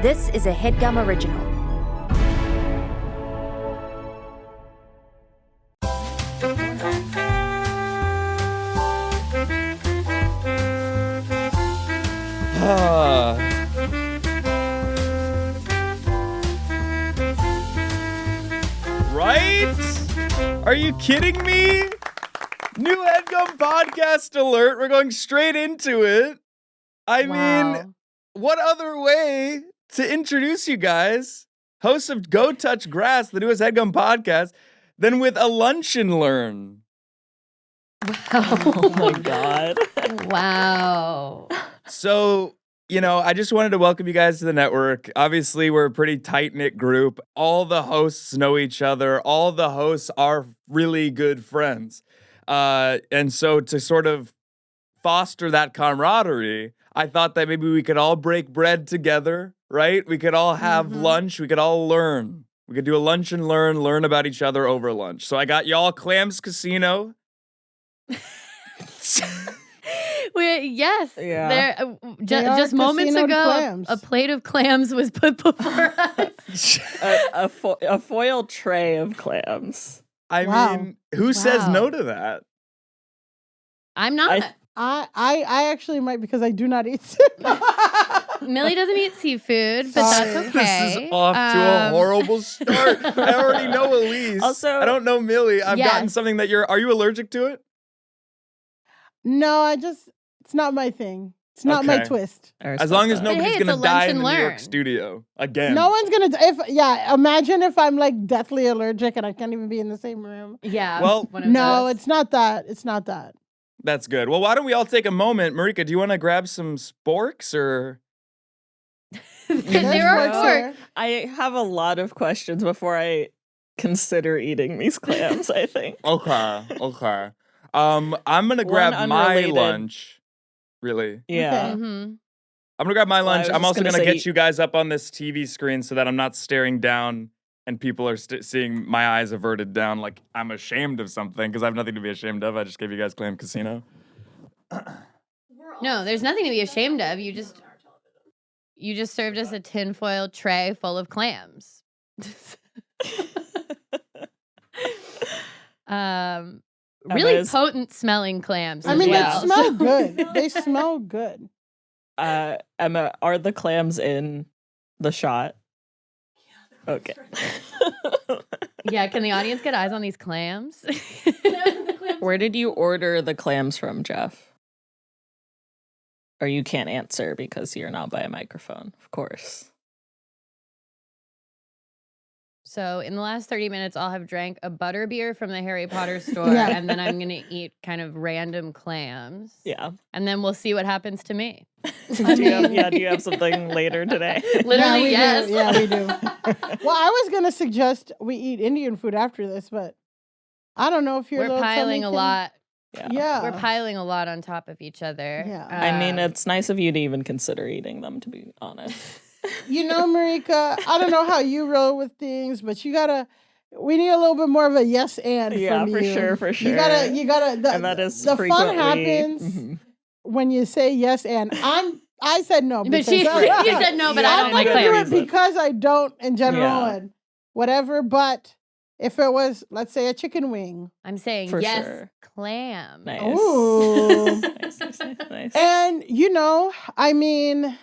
This is a Headgum original. Right? Are you kidding me? New Headgum podcast alert. We're going straight into it. I mean, what other way to introduce you guys, hosts of Go Touch Grass, the newest Headgum podcast, than with a lunch and learn? Wow. Oh my God. Wow. So, I just wanted to welcome you guys to the network. Obviously, we're a pretty tight-knit group. All the hosts know each other. All the hosts are really good friends. And so to sort of foster that camaraderie, I thought that maybe we could all break bread together, right? We could all have lunch. We could all learn. We could do a lunch and learn about each other over lunch. So I got y'all Clams Casino. Yes. Yeah. Just moments ago, a plate of clams was put before us. a foil tray of clams. I mean, who says no to that? I'm not. I actually might, because I do not eat Milie doesn't eat seafood, but that's okay. This is off to a horrible start. I already know Alise. Also, I don't know Milie. I've gotten something that are you allergic to it? No, it's not my thing. It's not my twist. As long as nobody's going to die in the New York studio again. No one's going to, imagine if I'm like deathly allergic and I can't even be in the same room. Yeah. Well, no, it's not that. It's not that. That's good. Well, why don't we all take a moment? Marika, do you want to grab some sporks or? There are forks. I have a lot of questions before I consider eating these clams, I think. Okay. I'm going to grab my lunch. Really? Yeah. Okay. Mm-hmm. I'm going to grab my lunch. Well, I'm also going to get you guys up on this TV screen so that I'm not staring down and people are seeing my eyes averted down like I'm ashamed of something, because I have nothing to be ashamed of. I just gave you guys Clam Casino. No, there's nothing to be ashamed of. You just served us a tinfoil tray full of clams. Really potent smelling clams. I mean, they smell good. They smell good. Emma, are the clams in the shot? Okay. Yeah, can the audience get eyes on these clams? Where did you order the clams from, Geoff? Or you can't answer because you're not by a microphone, of course. So in the last 30 minutes, I'll have drank a butterbeer from the Harry Potter store, and then I'm going to eat kind of random clams. Yeah. And then we'll see what happens to me. Do you have something later today? Literally, yes. Yeah, we do. Well, I was going to suggest we eat Indian food after this, but I don't know if you're piling a lot. Yeah. We're piling a lot on top of each other. Yeah. I mean, it's nice of you to even consider eating them, to be honest. Marika, I don't know how you roll with things, but we need a little bit more of a yes and from you. For sure. You gotta, and that is the frequently, fun happens when you say yes and. I said no. But you said no, but I don't like clams. I'm gonna do it because I don't in general and whatever, but if it was, let's say, a chicken wing. I'm saying for yes, sure. clam. Nice. Ooh. nice. And, I mean,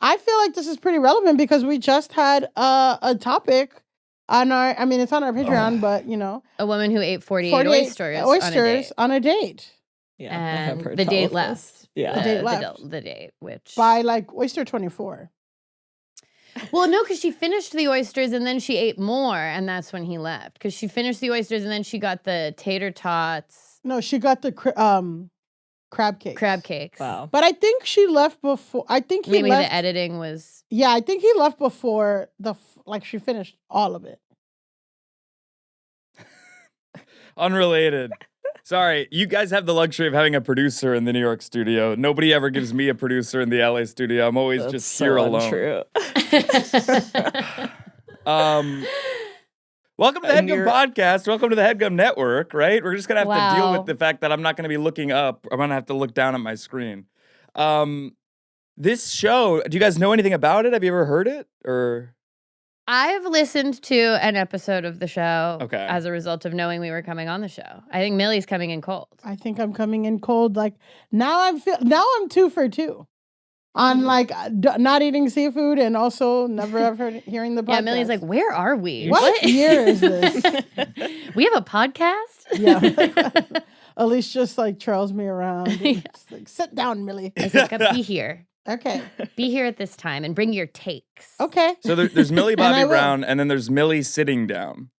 I feel like this is pretty relevant because we just had a topic on it's on our Patreon, but, A woman who ate 48 oysters on a date. Yeah, and the date left. Yeah. The date left. The date, which... By, oyster 24. Well, no, because she finished the oysters and then she ate more, and that's when he left. Because she finished the oysters and then she got the tater tots. No, she got the crab cakes. Crab cakes. Wow. But I think she left before. I think he Maybe left. the editing was... Yeah, I think he left before she finished all of it. Unrelated. Sorry, you guys have the luxury of having a producer in the New York studio. Nobody ever gives me a producer in the LA studio. I'm always just here alone. Untrue. Welcome to the Headgum podcast. Welcome to the Headgum network, right? We're just going to have to deal with the fact that I'm not going to be looking up. I'm going to have to look down at my screen. This show, do you guys know anything about it? Have you ever heard it? Or I've listened to an episode of the show Okay. as a result of knowing we were coming on the show. I think Millie's coming in cold. I think I'm coming in cold. Like now I'm 2 for 2 on like not eating seafood and also never ever hearing the podcast. Yeah, Millie's like, where are we? What year is this? We have a podcast? Yeah. Alise just like trails me around. Just like, sit down, Milie. I said, be here. Okay. Be here at this time and bring your takes. Okay. so there's Millie Bobby I will. Brown, and then there's Millie sitting down.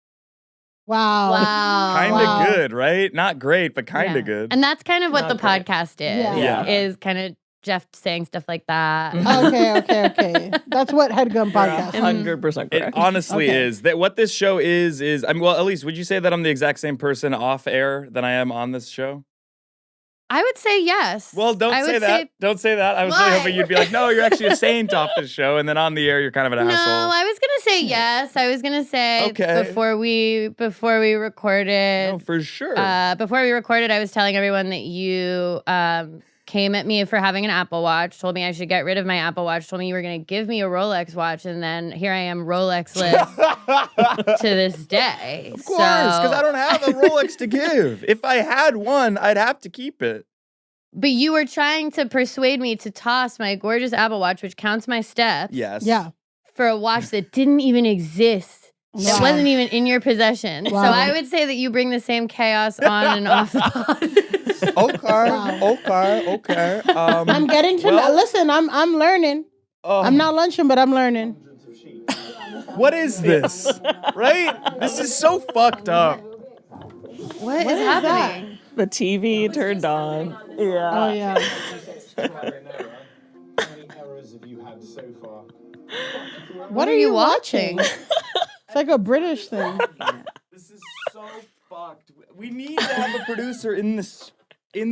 Wow. Wow. Kind of Wow. good, right? Not great, but kind of Yeah. good. And that's kind of what Not the great. podcast is. Yeah. Is kind of Geoff saying stuff like that. Okay. That's what Headgum podcast. 100% It correct. honestly Okay. is. That what this show is I mean, well, Alise, would you say that I'm the exact same person off air than I am on this show? I would say yes. Well, don't I say would that. Don't say that. I was really Why? hoping you'd be like, no, you're actually a saint off the show, and then on the air, you're kind of an No, asshole. I was gonna say yes. I was gonna say Okay. before we recorded. No, for sure. Before we recorded, I was telling everyone that you came at me for having an Apple Watch, told me I should get rid of my Apple Watch, told me you were going to give me a Rolex watch, and then here I am Rolex-less to this day. Of course, because I don't have a Rolex to give. If I had one, I'd have to keep it. But you were trying to persuade me to toss my gorgeous Apple Watch, which counts my steps, Yes. Yeah. for a watch that didn't even exist. It Wow. wasn't even in your possession. Wow. So I would say that you bring the same chaos on and off the pod. Okay. I'm getting to well- listen, I'm learning. I'm not lunching, but I'm learning. What is this? Right? This is so fucked up. What is is happening? The TV turned on. Yeah. Oh yeah. What are you watching? It's like a British thing. This is so fucked. We need to have a producer in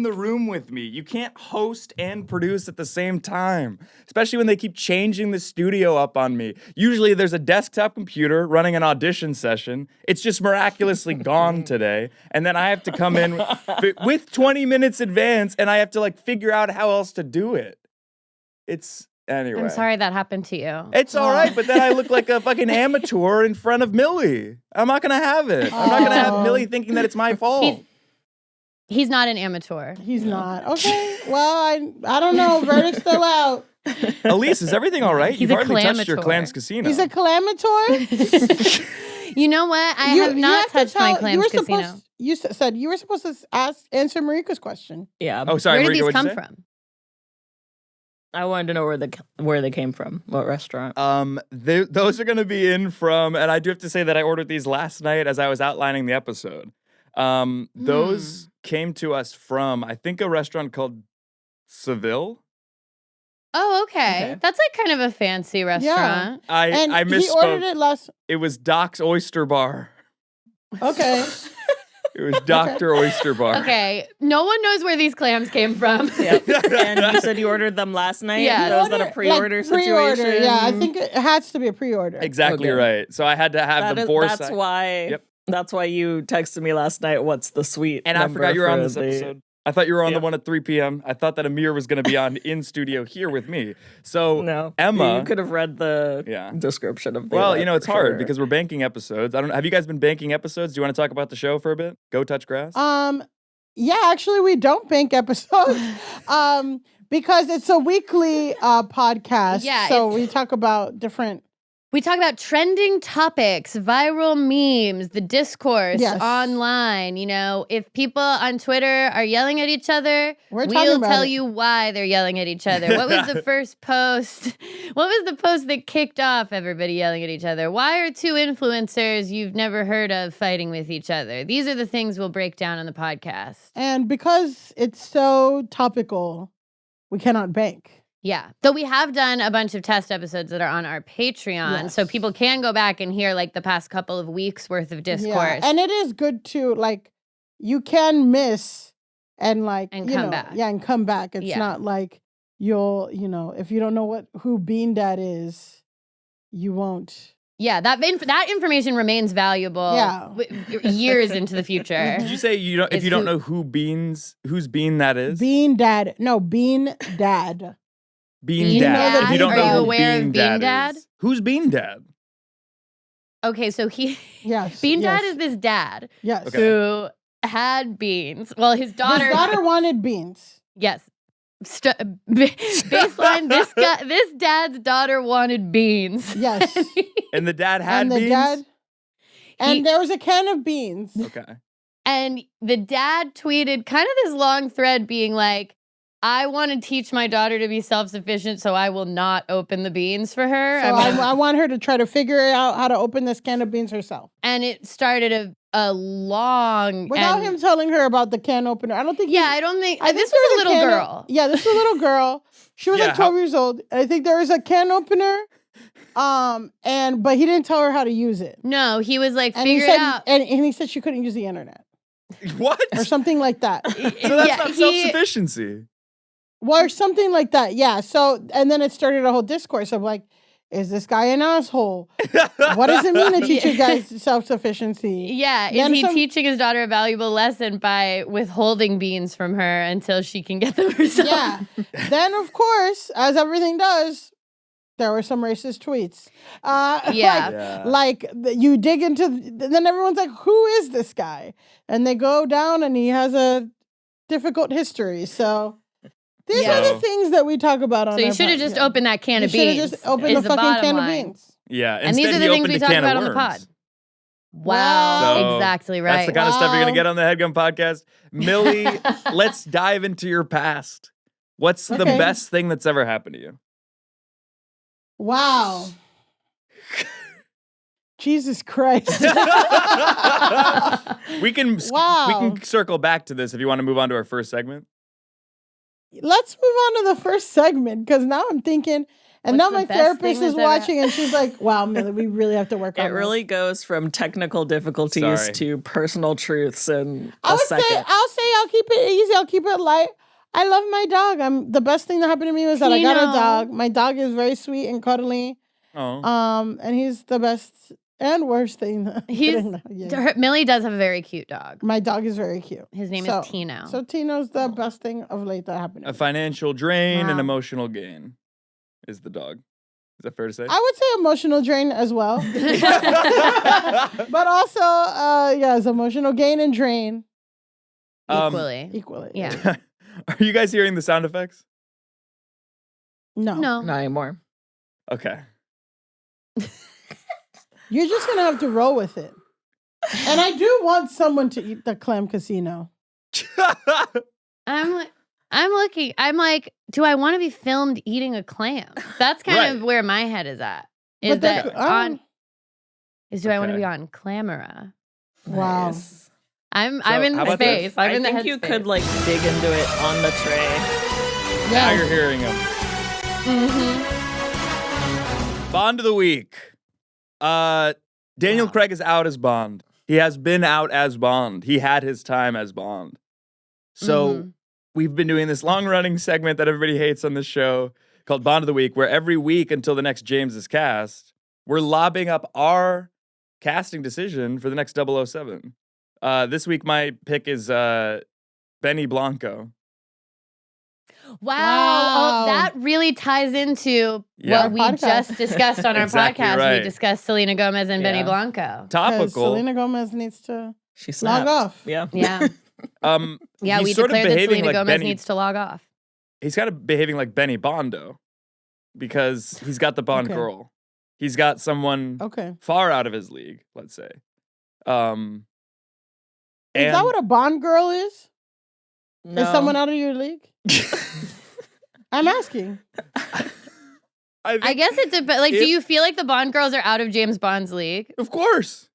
the room with me. You can't host and produce at the same time, especially when they keep changing the studio up on me. Usually there's a desktop computer running an audition session. It's just miraculously gone today. And then I have to come in with 20 minutes advance, and I have to like figure out how else to do it. Anyway. I'm sorry that happened to you. It's all right, but then I look like a fucking amateur in front of Millie. I'm not gonna have it. I'm not gonna have Millie thinking that it's my fault. He's not an amateur. He's not. Okay. Well, I don't know. Verdict's still out. Alise, is everything all right? He's You've a hardly touched your clamator. Clams Casino. He's a clamator. You know what? I have not touched my Clams Casino. You said you were supposed to answer Marika's question. Yeah. Oh, sorry. Where did Marika, these what'd you come say? from? I wanted to know where they came from. What restaurant? Those are going to be in from, and I do have to say that I ordered these last night as I was outlining the episode. Those came to us from, I think, a restaurant called Seville. Oh, okay. That's like kind of a fancy restaurant. And I misspoke. he ordered it last. It was Doc's Oyster Bar. Okay. It was Dr. Oyster Bar. Okay. No one knows where these clams came from. Yep. And you said you ordered them last night? Yeah. So was that a pre-order situation? Pre-order, yeah. I think it has to be a pre-order. Exactly Okay. right. So I had to have the foresight. That's why. Yep. That's why you texted me last night. What's the suite? And I number forgot you were on for this the- episode. I thought you were on the Yep. one at 3 p.m. I thought that Amir was going to be on in studio here with me. So No, Emma, you could have read the Yeah. description of the. well, event it's for hard sure. because we're banking episodes. I don't. Have you guys been banking episodes? Do you want to talk about the show for a bit? Go touch grass. Yeah, actually, we don't bank episodes. Because it's a weekly podcast. Yeah, So we talk about different. We talk about trending topics, viral memes, the discourse Yes. online. You know, if people on Twitter are yelling at each other, We're talking we'll about tell it. you why they're yelling at each other. What was the first post? What was the post that kicked off everybody yelling at each other? Why are two influencers you've never heard of fighting with each other? These are the things we'll break down on the podcast. And because it's so topical, we cannot bank. Yeah. Though we have done a bunch of test episodes that are on our Patreon. So Yes. people can go back and hear like the past couple of weeks worth of discourse. Yeah. And it is good to, like, you can miss and, like, And you come know, back. Yeah, and come back. It's Yeah. not like you'll, if you don't know who Bean Dad is, you won't. Yeah, that information remains valuable Yeah. years into the future. Did you say you don't? If Is you don't who- know whose bean that is? Bean Dad. No, Bean Dad. Bean Bean Dad. Dad? If you don't Are know you who aware of Bean Bean Dad Dad? is. Who's Bean Dad? Okay, so Yes. Bean Dad yes, is this dad Yes. Okay. who had beans. Well, his daughter. His daughter wanted beans. Yes. Baseline. This dad's daughter wanted beans. Yes. And the dad had And the beans? dad. And there was a can of beans. Okay. And the dad tweeted kind of this long thread being like, I want to teach my daughter to be self-sufficient, so I will not open the beans for her. So I want her to try to figure out how to open this can of beans herself. And it started a long... Without him telling her about the can opener. I don't think... Yeah, I don't think... I think this there was a little can girl. Yeah, this was a little girl. She was Yeah, like 12 years old. I think there was a can opener. But he didn't tell her how to use it. No, he was like, And figure he said, it out. And he said she couldn't use the internet. What? Or something like that. So that's not self-sufficiency. Well, or something like that. Yeah. So, and then it started a whole discourse of like, is this guy an asshole? What does it mean to teach you guys self-sufficiency? Yeah, Then is he teaching his daughter a valuable lesson by withholding beans from her until she can get them herself? Yeah. Then, of course, as everything does, there were some racist tweets. Yeah. You dig into, then everyone's like, who is this guy? And they go down and he has a difficult history. So these are the things that we talk about on So you our should have podcast. just opened that can of You should beans. have just opened is the fucking bottom can line. of beans. Yeah. And these are the things we talk about on the pod. Wow, So exactly right. That's the kind of stuff you're going to get on the Headgum podcast. Milie, let's dive into your past. What's the best thing that's ever happened to you? Wow. Jesus Christ. we can circle back to this if you want to move on to our first segment. Let's move on to the first segment because now I'm thinking, and What's now my the best therapist thing is that's ever watching and she's like, wow, Milie, we really have to work on It this. really goes from technical difficulties Sorry. to personal truths in I a would second. say, I'll keep it easy. I'll keep it light. I love my dog. The best thing that happened to me was that I got a dog. My dog is very sweet and cuddly. Oh. And he's the best and worst thing. Milie does have a very cute dog. My dog is very cute. His name is Tino. So Tino's the best thing of late that happened to A me. financial drain and Wow. emotional gain is the dog. Is that fair to say? I would say emotional drain as well. But also, yes, emotional gain and drain Equally. Yeah. Are you guys hearing the sound effects? No. Not anymore. Okay. You're just going to have to roll with it. And I do want someone to eat the clam casino. I'm looking. I'm like, do I want to be filmed eating a clam? That's kind of where my head is at. Is But that that's- on? Is do I want to Okay. be on Clamera? Wow. Nice. I'm So, in how the about this? space. I'm I in the think you headspace. could like dig into it on the tray. Now you're hearing him. Mm-hmm. Bond of the week. Daniel Craig is out as Bond. He has been out as Bond. He had his time as Bond. So we've been doing this long-running segment that everybody hates on this show called Bond of the Week, where every week until the next James is cast, we're lobbing up our casting decision for the next 007. This week, my pick is Benny Blanco. Wow. Oh, that really ties into what we just discussed on our Exactly podcast. right. We discussed Selena Gomez and Benny Yeah. Blanco. Topical. Selena Gomez needs to She log snapped. off. Yeah. Yeah. Yeah, he's we sort of declared that behaving Selena like Gomez Benny. needs to log off. He's kind of behaving like Benny Bondo because he's got the Bond Okay. girl. He's got someone Okay. far out of his league, let's say. Is that what a Bond girl is? No. Is someone out of your league? I'm asking. I guess it's a bit like, do you feel like the Bond girls are out of James Bond's league? Of course.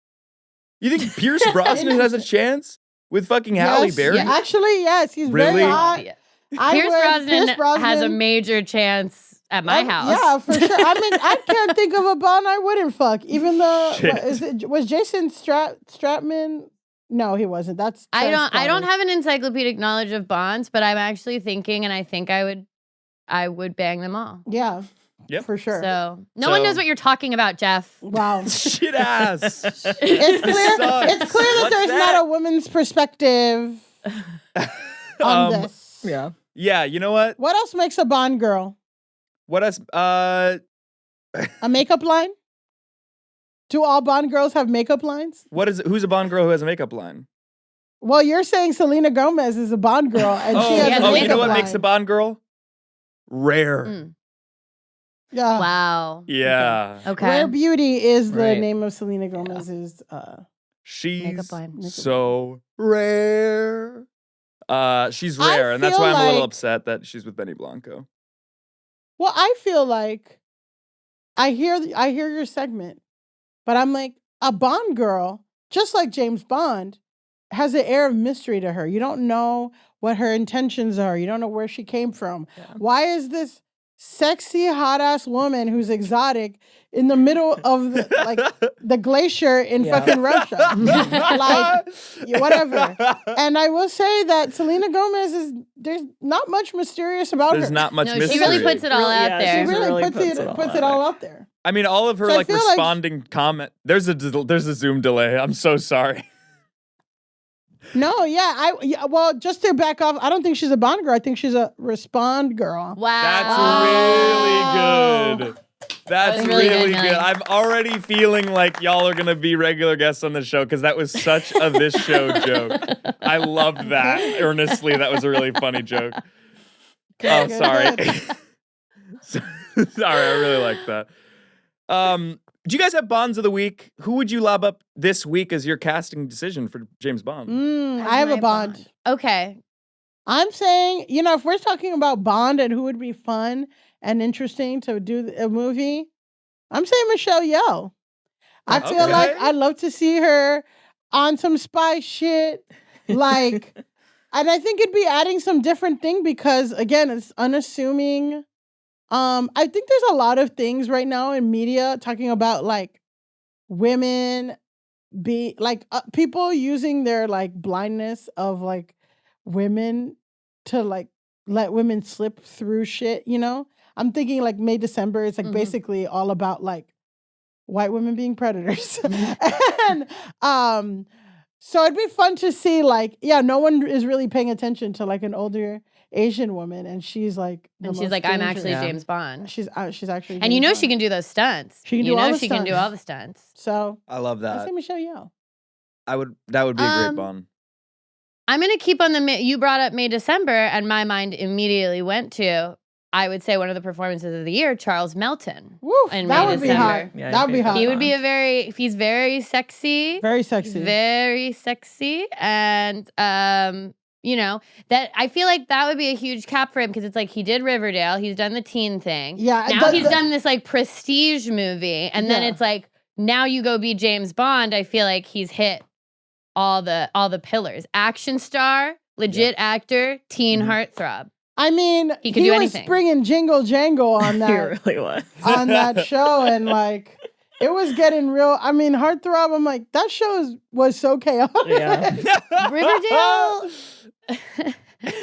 You think Pierce Brosnan has a chance with fucking Halle Berry? Yeah, actually, yes. He's Really? very hot. Yeah. I Pierce would- Brosnan has a major chance at my house. Yeah, for sure. I mean, I can't think of a Bond I wouldn't fuck. Even though Shit. was Jason Stratman? No, he wasn't. That's I don't Transformers. have an encyclopedic knowledge of Bonds, but I'm actually thinking, and I think I would bang them all. Yeah. Yep. For sure. So no one knows what you're talking about, Jeff. Wow. Shit ass. It's clear. It's clear that What's there's that? not a woman's perspective on this. Yeah. Yeah, you know what? What else makes a Bond girl? What else? A makeup line? Do all Bond girls have makeup lines? Who's a Bond girl who has a makeup line? Well, you're saying Selena Gomez is a Bond girl, and she has a makeup you know what line. makes a Bond girl? Rare. Mm. Yeah. Wow. Yeah. Okay. Rare Beauty is the Right. name of Selena Gomez's She's Makeup line. so rare. She's I rare, and that's feel why I'm a little like- upset that she's with Benny Blanco. Well, I feel like I hear your segment, but I'm like, a Bond girl, just like James Bond, has an air of mystery to her. You don't know what her intentions are. You don't know where she came from. Yeah. Why is this sexy, hot-ass woman who's exotic in the middle of the glacier in fucking Russia? Whatever. And I will say that Selena Gomez there's not much mysterious about There's her. not much No, mystery. she really puts it all out there. She really puts it all out there. I mean, all of her So I feel like- responding comment. There's a Zoom delay. I'm so sorry. No, well, just to back off, I don't think she's a Bond girl. I think she's a Respond girl. Wow. That's really good. That's That's really really good, good. Millie. I'm already feeling like y'all are gonna be regular guests on the show because that was such a this show joke. I loved that earnestly. That was a really funny joke. Oh, Good, sorry. good. Sorry, I really like that. Do you guys have Bonds of the week? Who would you lob up this week as your casting decision for James Bond? I have a Bond. Okay. I'm saying, if we're talking about Bond and who would be fun and interesting to do a movie, I'm saying Michelle Yeoh. I feel like I'd love to see her on some spy shit. And I think it'd be adding some different thing because, again, it's unassuming. I think there's a lot of things right now in media talking about women people using their blindness of women to let women slip through shit, I'm thinking May December it's basically all about white women being predators. And so it'd be fun to see no one is really paying attention to an older Asian woman, and she's I'm actually James Bond. She's actually, And James she Bond. can do those stunts. She can do all the she can do stunts. all the stunts. So I love I that. say Michelle Yeoh. That would be a great Bond. I'm gonna keep on you brought up May December, and my mind immediately went to I would say one of the performances of the year, Charles Melton. Woo, in that May would be December. hot. That would be hot. He would be he's very sexy. Very sexy. Very sexy. And that I feel like that would be a huge cap for him because it's he did Riverdale, he's done the teen thing. Yeah. Now he's done this prestige movie, and then it's now you go be James Bond. I feel like he's hit all the pillars. Action star, legit actor, teen heartthrob. I mean, he could do was anything. Springing jingle jangle on that. He really was. On that show, and it was getting real. I mean, heartthrob. I'm like, that show was so chaotic. Yeah. Riverdale.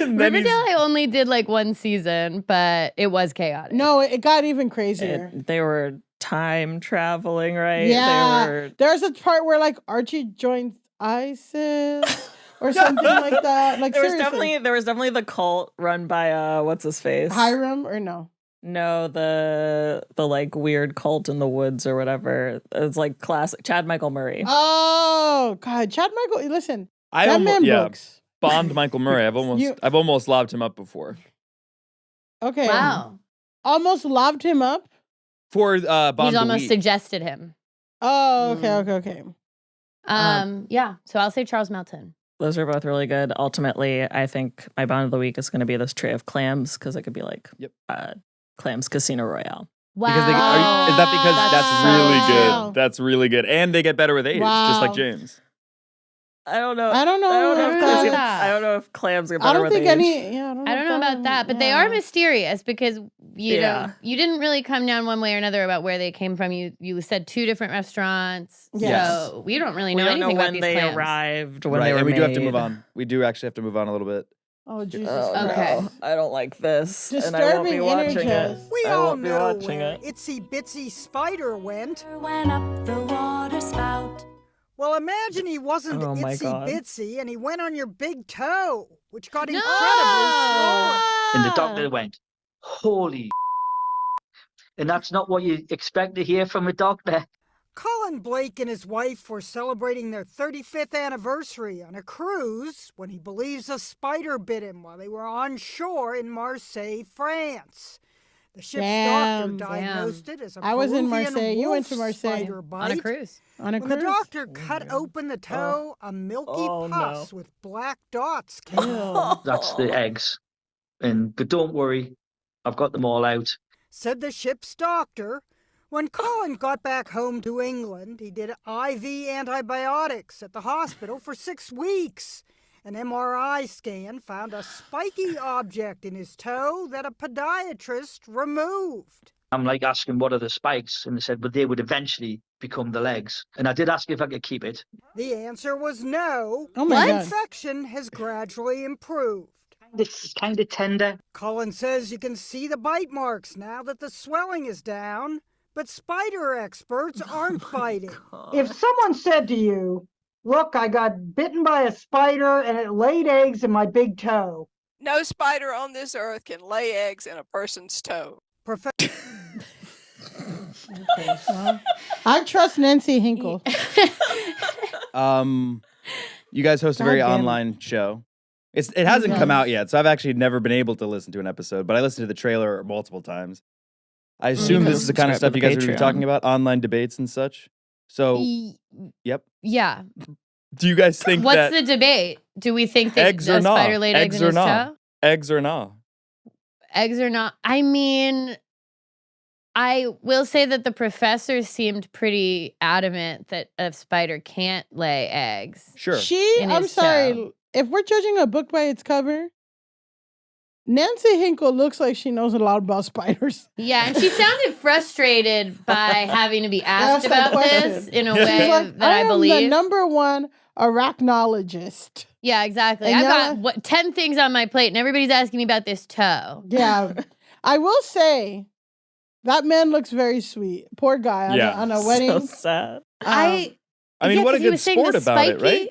Riverdale, I only did one season, but it was chaotic. No, it got even crazier. They were time traveling, right? Yeah. There's a part where Archie joins ISIS or something like that. there was definitely the cult run by what's his face? Hiram or no? No, the weird cult in the woods or whatever. It's classic Chad Michael Murray. Oh God, Chad Michael. Listen, that man books. Bond Michael Murray. I've almost lobbed him up before. Okay. Wow. Almost lobbed him up for Bond. He's almost suggested him. Oh, okay. Yeah. So I'll say Charles Melton. Those are both really good. Ultimately, I think my Bond of the week is going to be this tray of clams because it could be Clams Casino Royale. Wow. Because is that because that's really Wow. good? That's really good, and they get better with age, just like James. I don't know. I don't know. I don't know if clams get better I don't with think age. I don't know about that, but they are mysterious because you didn't really come down one way or another about where they came from. You said 2 different restaurants, so we don't really know anything about these when they clams. arrived, when they were and we made. do have to move on. We do actually have to move on a little bit. Oh Jesus! Okay. No, I don't like this, and I won't be Disturbing watching it. images. We I all won't be know watching where it. Itsy Bitsy Spider went. Went up the water spout. Well, imagine he wasn't Oh my Itsy God. Bitsy and he went on your big toe, which got No! incredibly swollen. And the doctor went, holy And that's not what you expect to hear from a doctor. Colin Blake and his wife were celebrating their 35th anniversary on a cruise when he believes a spider bit him while they were on shore in Marseille, France. The ship's doctor diagnosed it as a I was in Peruvian Marseille. You went to wolf Marseille. spider bite. On a cruise. On a When cruise. the doctor cut open the toe, a milky pus with black dots came out. That's the eggs. But don't worry, I've got them all out. Said the ship's doctor. When Colin got back home to England, he did IV antibiotics at the hospital for 6 weeks. An MRI scan found a spiky object in his toe that a podiatrist removed. I'm like asking what are the spikes, and they said, but they would eventually become the legs. And I did ask if I could keep it. The answer was no. Oh my The God. infection has gradually improved. It's kind of tender. Colin says you can see the bite marks now that the swelling is down, but spider experts aren't biting. If someone said to you, look, I got bitten by a spider and it laid eggs in my big toe. No spider on this earth can lay eggs in a person's toe. I trust Nancy Hinkle. You guys host a very God damn it. online show. It hasn't come out yet, so I've actually never been able to listen to an episode, but I listened to the trailer multiple times. I assume this is the kind of stuff you guys are going to be talking about, online debates and such. So, yep. Yeah. Do you guys think What's that the debate? Do we think that eggs the or not? spider laid eggs in or his not? toe? Eggs or not? Eggs or not? I mean, I will say that the professor seemed pretty adamant that a spider can't lay eggs. Sure. In I'm his sorry. toe. If we're judging a book by its cover, Nancy Hinkle looks like she knows a lot about spiders. Yeah, and she sounded frustrated by having to be asked Ask that about this question. in a She's way like, that I am believe. the number one arachnologist. Yeah, exactly. And I've got 10 things on my plate, and everybody's asking me about this toe. Yeah. I will say, that man looks very sweet. Poor guy on a wedding. So sad. I mean, what a 'cause he good was saying sport the about it, right? spiky-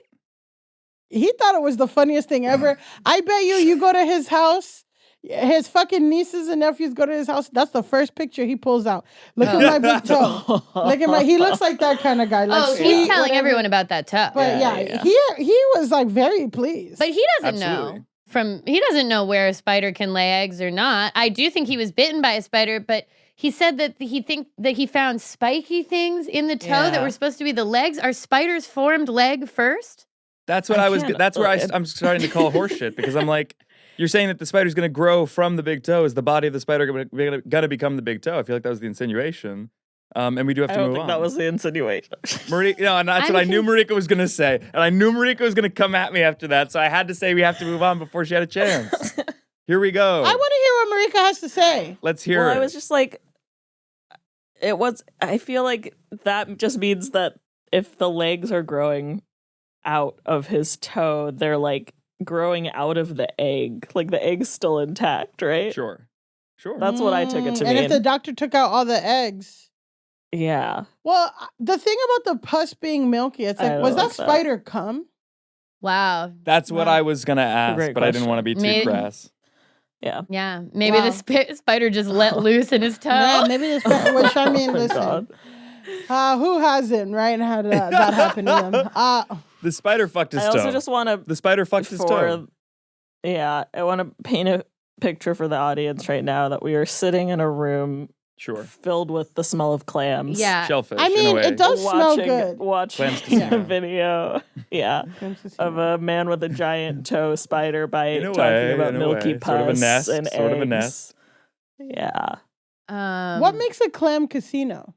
He thought it was the funniest thing ever. I bet you go to his house, his fucking nieces and nephews go to his house. That's the first picture he pulls out. Look at my big toe. Look at he looks like that kind of guy. Like Oh, sweet, he's telling whatever. everyone about that toe. But he was like very pleased. But he doesn't Absolutely. know he doesn't know where a spider can lay eggs or not. I do think he was bitten by a spider, but he said that he found spiky things in the toe that were supposed to be the legs. Are spiders formed leg first? That's what that's where I'm starting to call horseshit because I'm like, you're saying that the spider's going to grow from the big toe. Is the body of the spider going to become the big toe? I feel like that was the insinuation. And we do have to I don't move think on. that was the insinuation. Marika, no, and that's what I knew Marika was going to say. And I knew Marika was going to come at me after that. So I had to say we have to move on before she had a chance. Here we go. I want to hear what Marika has to say. Let's hear Well, it. I was just like, I feel like that just means that if the legs are growing out of his toe, they're like growing out of the egg. Like the egg's still intact, right? Sure. That's what I took it to And mean. if the doctor took out all the eggs. Yeah. Well, the thing about the pus being milky, it's like, was that spider cum? Wow. That's what I was going to ask, Great but I didn't want to be too Maybe- crass. Yeah. Yeah. Maybe the spider just let loose in his toe. Yeah, maybe the spider, which I mean, Oh my listen. God. Who hasn't, right? Had that happen to them? The spider fucked his I toe. also just want to. The spider fucked his toe. Yeah, I want to paint a picture for the audience right now that we are sitting in a room Sure. filled with the smell of clams. Yeah. Shellfish, I in a mean, way. it does smell good. Watching Clams casino. a video, of a man with a giant toe spider bite In a talking way, about in a milky way. pus Sort of a nest, and sort of a eggs. nest. Yeah. What makes a clam casino?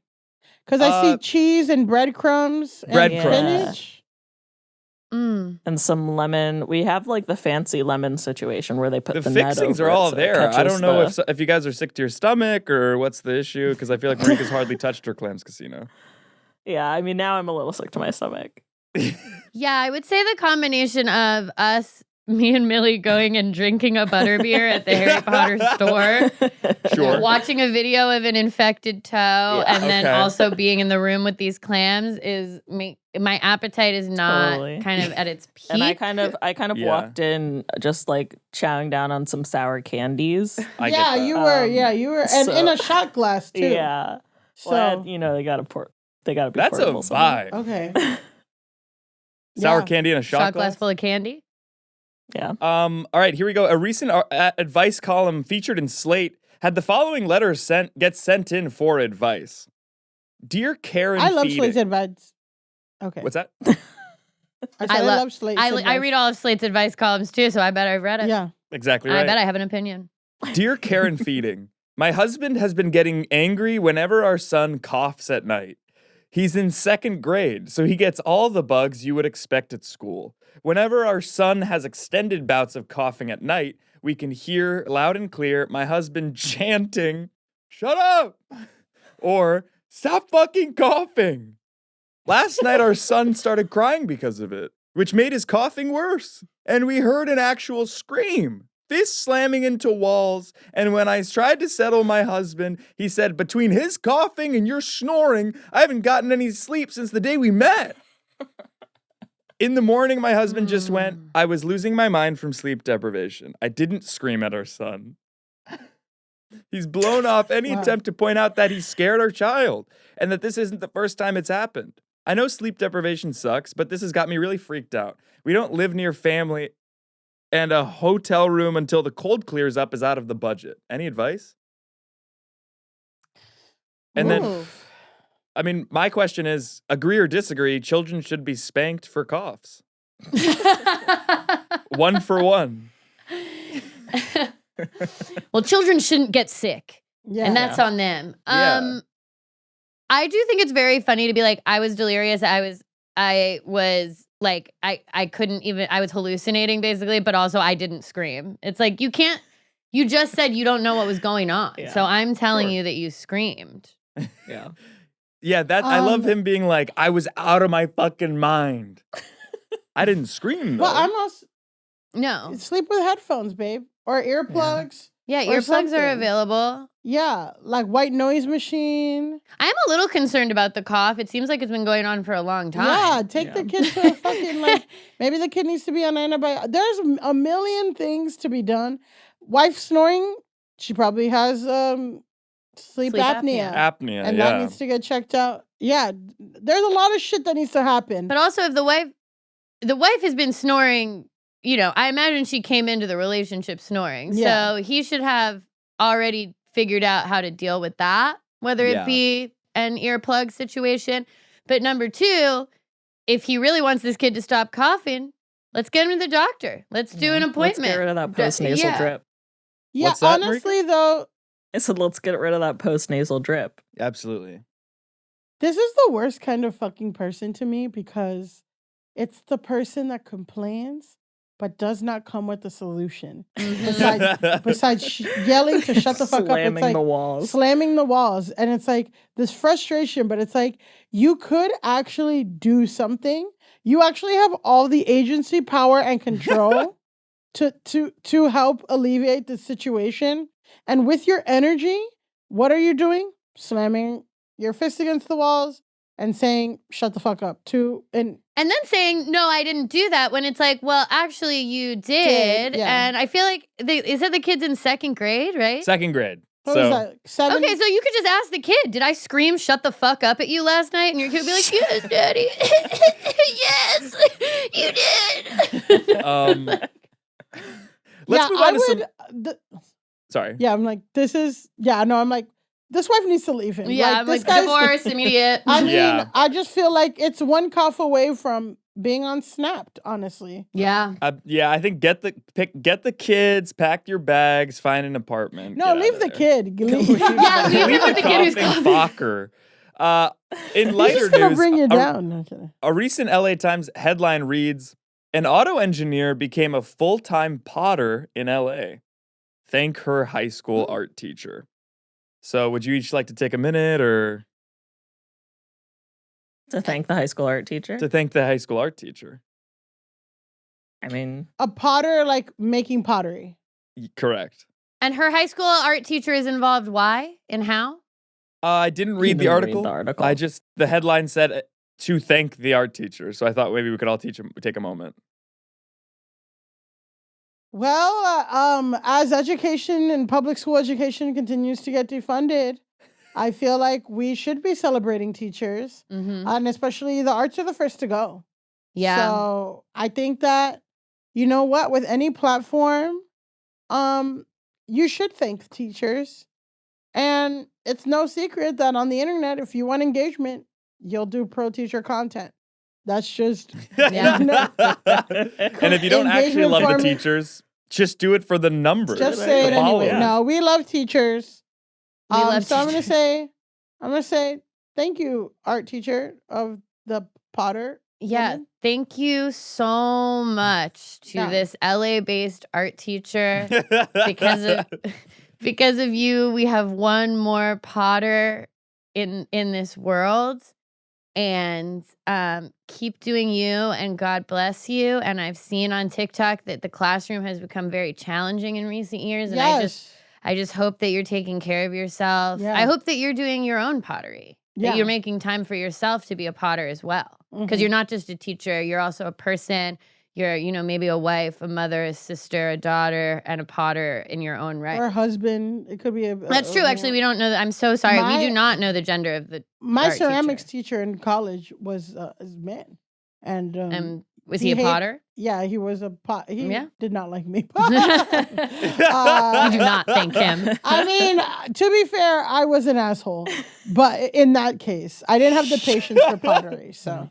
Because I see cheese and breadcrumbs and Breadcrumbs. spinach. And some lemon. We have like the fancy lemon situation where they put The the net fixings over are it all so it there. I catches don't know the- if you guys are sick to your stomach or what's the issue, because I feel like Marika's hardly touched her Clams Casino. Yeah, I mean now I'm a little sick to my stomach. Yeah, I would say the combination of us me and Milie going and drinking a butterbeer at the Harry Potter store, Sure. watching a video of an infected toe, and then Okay. also being in the room with these clams is my appetite is not Totally. kind of at its peak. And I kind of Yeah. walked in just like chowing down on some sour candies. I get Yeah, that. you were. Yeah, you were, and in a shot glass too. Yeah. So Well, they gotta be That's a portable somehow. vibe. okay. Sour Yeah. candy in a shot glass full of candy. Yeah. All right, here we go. A recent advice column featured in Slate had the following letter get sent in for advice. Dear Karen I love Feeding. Slate's advice. Okay. What's that? I said I lo- love Slate's I advice. read all of Slate's advice columns too, so I bet I've read it. Yeah. Exactly right. I bet I have an opinion. Dear Karen Feeding, my husband has been getting angry whenever our son coughs at night. He's in 2nd grade, so he gets all the bugs you would expect at school. Whenever our son has extended bouts of coughing at night, we can hear loud and clear my husband chanting, "Shut up!" or "Stop fucking coughing!" Last night, our son started crying because of it, which made his coughing worse. And we heard an actual scream, fist slamming into walls. And when I tried to settle my husband, he said, "Between his coughing and your snoring, I haven't gotten any sleep since the day we met." In the morning, my husband just went, "I was losing my mind from sleep deprivation. I didn't scream at our son." He's blown off any Wow. attempt to point out that he scared our child and that this isn't the first time it's happened. I know sleep deprivation sucks, but this has got me really freaked out. We don't live near family, and a hotel room until the cold clears up is out of the budget. Any advice? And then, Ooh. I mean, my question is, agree or disagree, children should be spanked for coughs. 1 for 1. Well, children shouldn't get sick, Yeah. and that's on them. Yeah. I do think it's very funny to be like, I was delirious. I was like, I couldn't even, I was hallucinating basically, but also I didn't scream. It's like, you just said you don't know what was going on. Yeah. So I'm telling Sure. you that you screamed. Yeah. Yeah, I love Um, him being like, I was out of my fucking mind. I didn't scream though. Well, I'm also No. sleep with headphones, babe, or earplugs. Yeah, or earplugs are something. available. Yeah, like white noise machine. I'm a little concerned about the cough. It seems like it's been going on for a long time. Yeah, take the Yeah. kid to a fucking like. Maybe the kid needs to be on antibiotics. There's a million things to be done. Wife snoring. She probably has sleep Sleep apnea. Apnea, And yeah. that needs to get checked out. Yeah, there's a lot of shit that needs to happen. But also, if the wife has been snoring, I imagine she came into the relationship snoring. Yeah. So he should have already figured out how to deal with that, whether Yeah. it be an earplug situation. But number 2, if he really wants this kid to stop coughing, let's get him to the doctor. Let's do an Let's appointment. get rid of that post-nasal yeah. drip. Yeah, What's that, Marika? honestly though, I said, let's get rid of that post-nasal drip. Absolutely. this is the worst kind of fucking person to me because it's the person that complains but does not come with a solution. Besides yelling to shut the fuck up, it's Slamming like the walls. slamming the walls. And it's like this frustration, but it's like you could actually do something. You actually have all the agency, power, and control to help alleviate the situation. And with your energy, what are you doing? Slamming your fist against the walls and saying, shut the fuck up. And then saying, no, I didn't do that, when it's like, well, actually you did. yeah. And I feel like, they said the kid's in 2nd grade, right? 2nd grade. what So was that? 7? Okay, so you could just ask the kid, did I scream shut the fuck up at you last night? And your kid would be like, yes, daddy. Yes, you did. let's move on to some. Sorry. Yeah, I'm like, I'm like, this wife needs to leave him. Yeah, I'm this like, guy's- divorce, immediate. I mean, Yeah. I just feel like it's one cough away from being unsnapped, honestly. Yeah. Yeah, I think get the kids, pack your bags, find an apartment. No, get leave outta the there. kid. Yeah, leave him with the kid who's coughing coughing. fucker. In He's lighter just gonna news, bring you down. No, kidding. a recent LA Times headline reads, "An auto engineer became a full-time potter in LA. Thank her high school art teacher." So would you each like to take a minute or To thank the high school art teacher. to thank the high school art teacher? I mean, A potter, like making pottery. Correct. And her high school art teacher is involved. Why and how? I didn't He read the didn't read article. the article. The headline said to thank the art teacher. So I thought maybe we could all take a moment. Well, as education and public school education continues to get defunded, I feel like we should be celebrating teachers, and especially the arts are the first to go. Yeah. So I think that, you know what, with any platform, you should thank teachers. And it's no secret that on the internet, if you want engagement, you'll do pro-teacher content. That's just... Yeah. And if you don't actually Engagement love the for me- teachers, just do it for the numbers. Just the say it anyway. followers. No, we love teachers. We love so teachers. I'm gonna say thank you, art teacher of the Potter. Yeah, woman. thank you so much to Yeah. this LA-based art teacher. Because of you, we have one more Potter in this world. And keep doing you, and God bless you. And I've seen on TikTok that the classroom has become very challenging in recent years. And I just hope that you're taking care of yourself. Yeah. I hope that you're doing your own pottery. Yeah. That you're making time for yourself to be a potter as well. Because Mhm. you're not just a teacher, you're also a person. You're, maybe a wife, a mother, a sister, a daughter, and a potter in your own right. Or husband. It could be a. That's true. Actually, we don't know that. I'm so sorry. We do not know the gender of the My art ceramics teacher. teacher in college was a man, and Was he a potter? Yeah, he was a pot. He Yeah. did not like me. You do not thank him. I mean, to be fair, I was an asshole, but in that case, I didn't have the patience for pottery. So,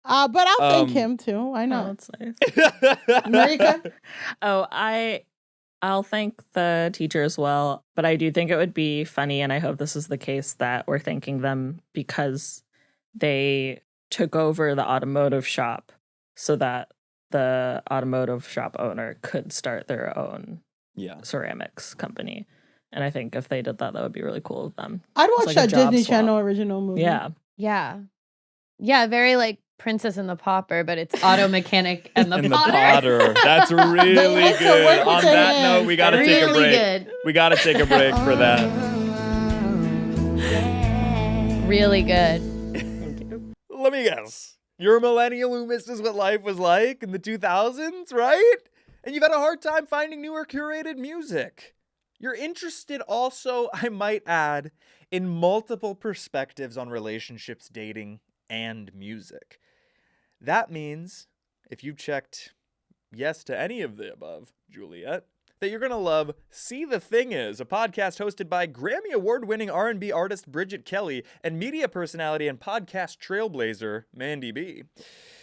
but I'll thank him too. I Oh, know. that's nice. Marika? Oh, I'll thank the teacher as well, but I do think it would be funny, and I hope this is the case, that we're thanking them because they took over the automotive shop so that the automotive shop owner could start their own ceramics company. And I think if they did that, that would be really cool of them. I'd It's watch like a that job Disney swap. Channel original movie. Yeah. Yeah. Yeah, very like Princess and the Pauper, but it's auto mechanic and the And the potter. Potter. That's really like to good. work with On their that hands. note, we got to take a Really break. good. We got to take a break for that. Really good. Let me guess. You're a millennial who misses what life was like in the 2000s, right? And you've had a hard time finding newer curated music. You're interested also, I might add, in multiple perspectives on relationships, dating, and music. That means, if you've checked yes to any of the above, Juliet, that you're going to love See the Thing Is, a podcast hosted by Grammy Award-winning R&B artist Bridget Kelly and media personality and podcast trailblazer Mandy B.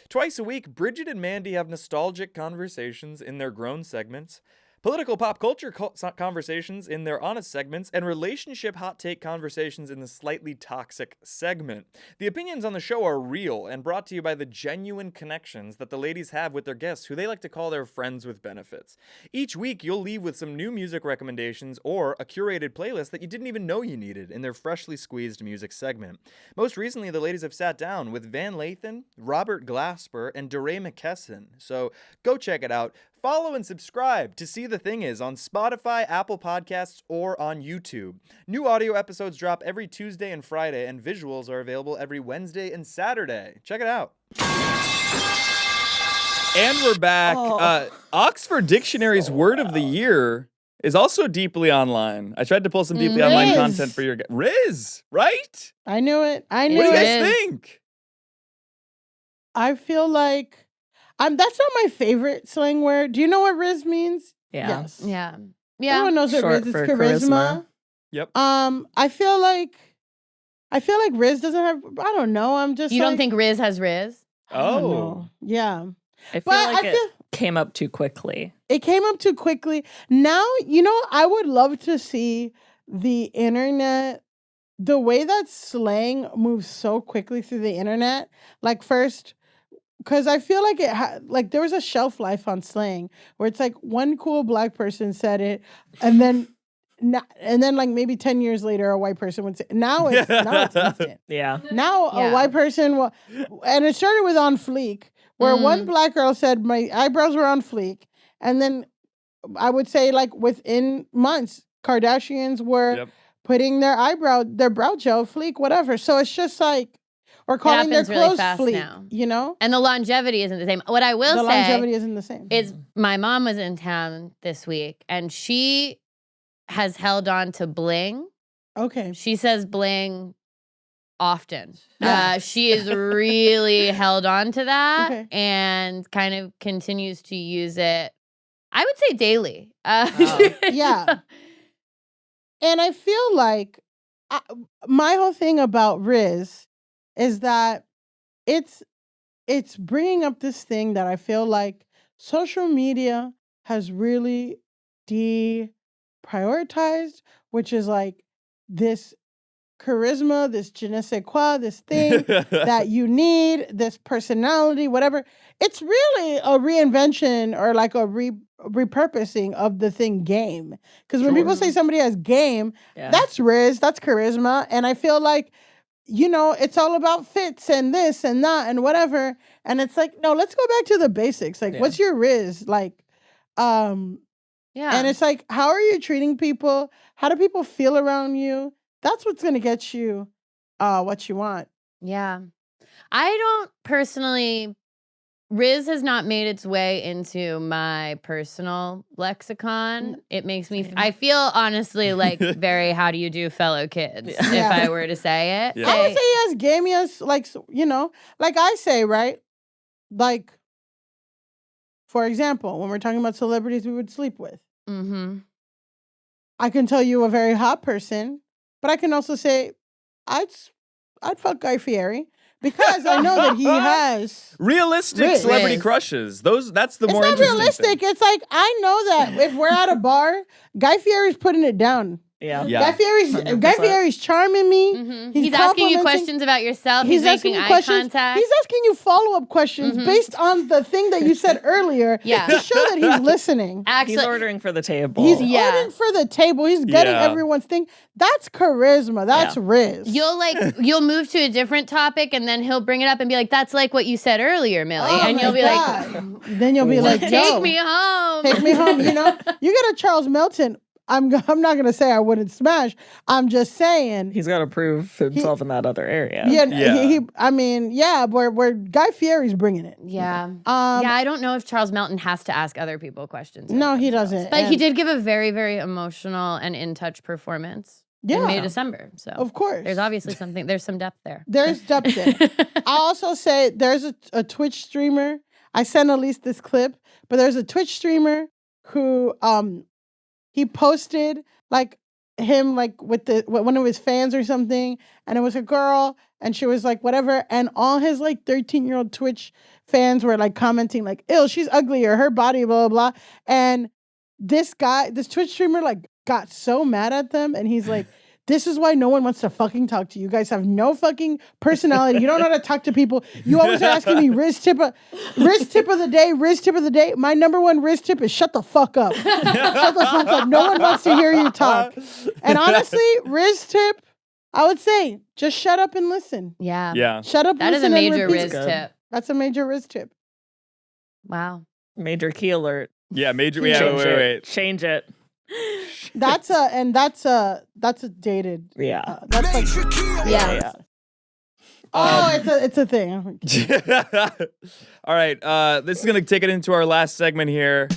Twice a week, Bridget and Mandy have nostalgic conversations in their grown segments, political pop culture conversations in their honest segments, and relationship hot take conversations in the slightly toxic segment. The opinions on the show are real and brought to you by the genuine connections that the ladies have with their guests, who they like to call their friends with benefits. Each week, you'll leave with some new music recommendations or a curated playlist that you didn't even know you needed in their freshly squeezed music segment. Most recently, the ladies have sat down with Van Lathan, Robert Glasper, and DeRay McKesson. So go check it out. Follow and subscribe to See the Thing Is on Spotify, Apple Podcasts, or on YouTube. New audio episodes drop every Tuesday and Friday, and visuals are available every Wednesday and Saturday. Check it out. And we're back. Oxford Dictionary's word of the year is also deeply online. I tried to pull some deeply online Rizz. content for your Rizz, right? I knew it. I knew What do you it. guys Rizz. think? I feel like that's not my favorite slang word. Do you know what Rizz means? Yeah. Yes. Yeah. Yeah. Everyone knows what Short Rizz is. for Charisma. charisma. Yep. I feel like Rizz doesn't have. I don't know. I'm just. You don't like, think Rizz has Rizz? I don't Oh. know. Yeah. I feel But like I it feel- came up too quickly. It came up too quickly. Now, I would love to see the internet, the way that slang moves so quickly through the internet. Like first, because I feel like like there was a shelf life on slang where it's like one cool black person said it, and then like maybe 10 years later a white person would say. Now it's instant. Yeah. Now Yeah. a white person will, and it started with On Fleek, where one black girl said my eyebrows were on fleek, and then I would say like within months, Kardashians were putting their brow gel fleek, whatever. So it's just like, or calling their really clothes fast fleek, now. you know? And the longevity isn't the same. What I will say, longevity isn't the same. Is my mom was in town this week, and she has held on to bling. Okay. She says bling often. Yeah. She is really held on to that and kind of continues to use it, I would say daily. Yeah. And I feel like my whole thing about Rizz is that it's bringing up this thing that I feel like social media has really deprioritized, which is like this charisma, this je ne sais quoi, this thing that you need, this personality, whatever. It's really a reinvention or like a repurposing of the thing game. Because when people say somebody has game, that's Rizz, that's charisma. And I feel like, you know, it's all about fits and this and that and whatever. And it's like, no, let's go back to the basics. Like, what's your Rizz? Like, and it's like, how are you treating people? How do people feel around you? That's what's going to get you what you want. Yeah. I don't personally, Rizz has not made its way into my personal lexicon. It makes me, I feel honestly like very, how do you do, fellow kids, if I were to say it. I would say he has game, he has like, you know, like I say, right? Like, for example, when we're talking about celebrities we would sleep with. Mm-hmm. I can tell you a very hot person, but I can also say I'd fuck Guy Fieri because I know that he has realistic celebrity crushes. That's the more interesting thing. It's not realistic. It's like I know that if we're at a bar, Guy Fieri's putting it down. Yeah. Guy Fieri's charming me. Mm-hmm. He's asking you questions about yourself. He's making eye contact. He's asking you follow-up questions based on the thing that you said earlier to show that he's listening. He's ordering for the table. He's ordering for the table. He's getting everyone's thing. That's charisma. That's Rizz. You'll move to a different topic and then he'll bring it up and be like, that's like what you said earlier, Milie. And you'll be like, then you'll be like, take me home. Take me home. You know, you get a Charles Melton. I'm not going to say I wouldn't smash. I'm just saying. He's got to prove himself in that other area. Where Guy Fieri's bringing it. Yeah. I don't know if Charles Melton has to ask other people questions. No, he doesn't. But he did give a very, very emotional and in-touch performance in May, December. So of course. There's obviously there's some depth there. There's depth there. I also say there's a Twitch streamer. I sent Alise this clip, but there's a Twitch streamer who he posted like him like with one of his fans or something, and it was a girl, and she was like whatever, and all his like 13-year-old Twitch fans were like commenting like, "Ew, she's ugly," or "her body," blah blah blah. And this Twitch streamer like got so mad at them, and he's like, "This is why no one wants to fucking talk to you. You guys have no fucking personality. You don't know how to talk to people. You always are asking me Rizz tip of the day. My number one Rizz tip is shut the fuck up. Shut the fuck up. No one wants to hear you talk." And honestly, Rizz tip, I would say, just shut up and listen. Yeah. Yeah. Shut up. That is a major Rizz tip. That's a major Rizz tip. Wow. Major key alert. Yeah, major. Wait. Change it. That's a dated. Yeah. That's like, Yeah. Oh, it's a thing. All right. This is gonna take it into our last segment here.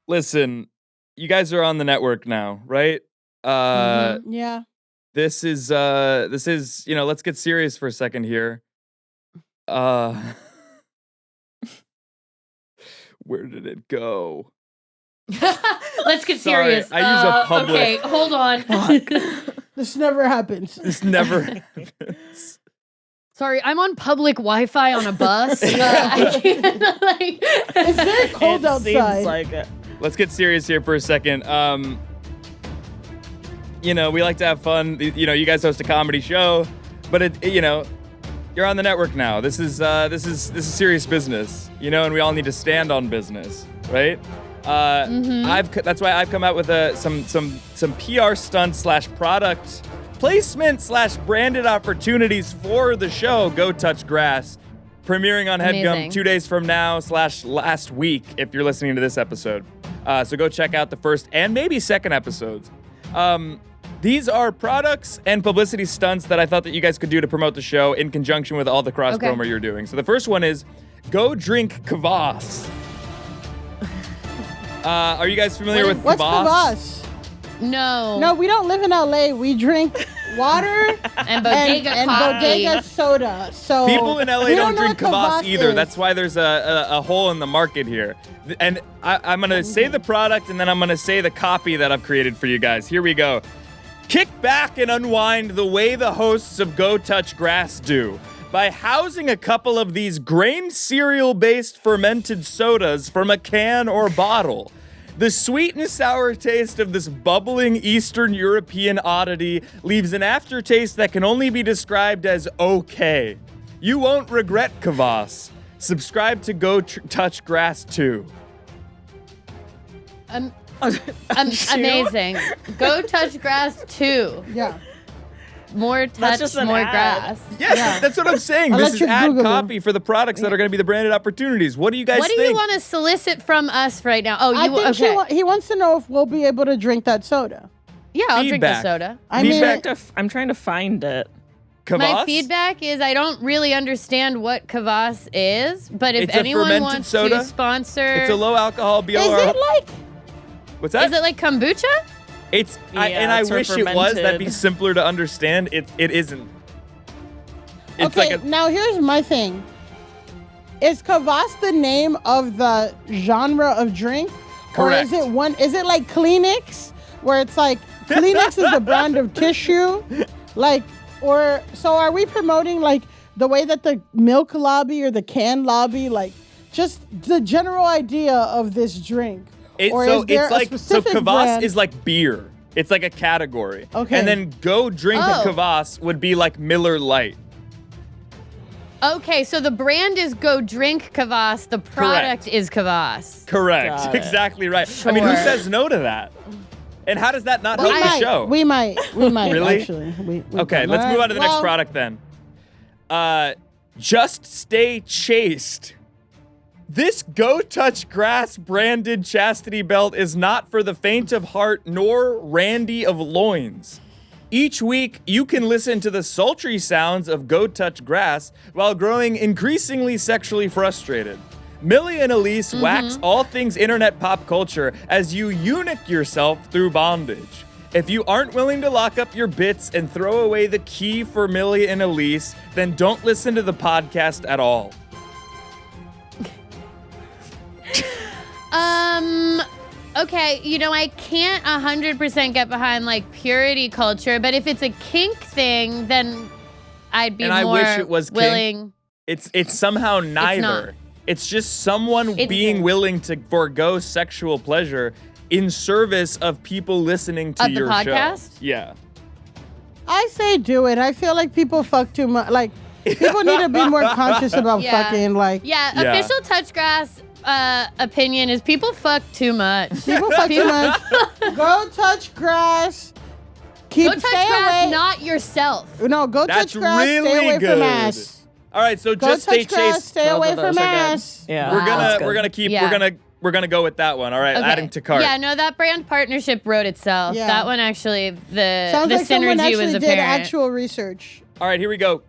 Listen, you guys are on the network now, right? Yeah. This is, you know, let's get serious for a second here. Where did it go? Let's get serious. I use a public. Okay, hold on. This never happens. This never happens. Sorry, I'm on public Wi-Fi on a bus. I can't, it's very cold outside. Seems like it. Let's get serious here for a second. You know, we like to have fun. You know, you guys host a comedy show, but you know, you're on the network now. This is serious business. You know, and we all need to stand on business, right? That's why I've come out with some PR stunts / product placement / branded opportunities for the show Go Touch Grass, premiering on Headgum Amazing. 2 days from now / last week if you're listening to this episode. So go check out the first and maybe second episodes. These are products and publicity stunts that I thought that you guys could do to promote the show in conjunction with all the cross promo you're doing. So the first one is go drink Kvass. Are you guys familiar with What's Kvass? Kvass? No. We don't live in LA. We drink water And bodega and coffee. bodega soda. So People in LA we don't know drink what Kvass either. is. That's why there's a hole in the market here. And I'm going to say the product, and then I'm going to say the copy that I've created for you guys. Here we go. Kick back and unwind the way the hosts of Go Touch Grass do by housing a couple of these grain cereal-based fermented sodas from a can or bottle. The sweet and sour taste of this bubbling Eastern European oddity leaves an aftertaste that can only be described as okay. You won't regret Kvass. Subscribe to Go Touch Grass 2. Amazing. Go Touch Grass 2. Yeah. More touch, just an more ad. grass. Yes, that's what I'm saying. I'll This let is you ad Google copy them. for the products that are going to be the branded opportunities. What do you guys What think? do you want to solicit from us right now? Oh, I you think okay? he wants to know if we'll be able to drink that soda. Yeah, I'll drink the Feedback. soda. I mean, I'm trying to find it. Kvass? My feedback is I don't really understand what Kvass is, but if It's a anyone fermented wants soda. to sponsor, It's a low alcohol BLR. is it like What's that? is it like kombucha? It's Yeah, I it's for wish it was. That'd be fermented. simpler to understand. It isn't. It's okay, like a now here's my thing. Is Kvass the name of the genre of drink? Correct. Or is it like Kleenex, where it's like Kleenex is the brand of tissue? So are we promoting like the way that the milk lobby or the can lobby, like just the general idea of this drink? Or is there a specific Kvass brand? is like beer. It's like a category. Okay. And then go drink Oh. a Kvass would be like Miller Lite. Okay, so the brand is Go Drink Kvass. The product is Kvass. Correct. Got it. Exactly right. I mean, who Sure. sass no to that? And how does that not We help the might. show? We might. Really? Actually. We Okay, can. let's move on to the next Well, product then. Just Stay Chaste. This Go Touch Grass branded chastity belt is not for the faint of heart nor randy of loins. Each week, you can listen to the sultry sounds of Go Touch Grass while growing increasingly sexually frustrated. Milie and Alise wax all things internet pop culture as you eunuch yourself through bondage. If you aren't willing to lock up your bits and throw away the key for Milie and Alise, then don't listen to the podcast at all. Okay, I can't 100% get behind like purity culture, but if it's a kink thing, then I'd be And I more wish it was kink. willing. It's somehow neither. not. It's just someone It's- being willing to forego sexual pleasure in service of people listening to Of the your podcast? show. Yeah. I say do it. I feel like people fuck too much. Like people need to be more conscious about Yeah. fucking. Like Yeah, Yeah. official Touchgrass opinion is people fuck too much. people fuck too much. Go touch grass. Go touch Stay grass, away. not yourself. No, go That's touch grass. really Stay away good. from ass. All right, so Go just stay touch grass. chaste. Stay Both away of those from are good. ass. Yeah. We're Wow. gonna That's we're good. gonna keep Yeah. we're gonna go with that one. All right, Okay. adding to cart. Yeah, no, that brand partnership wrote itself. Yeah. That one actually, the Sounds like someone synergy actually was did apparent. actual research. All right, here we go.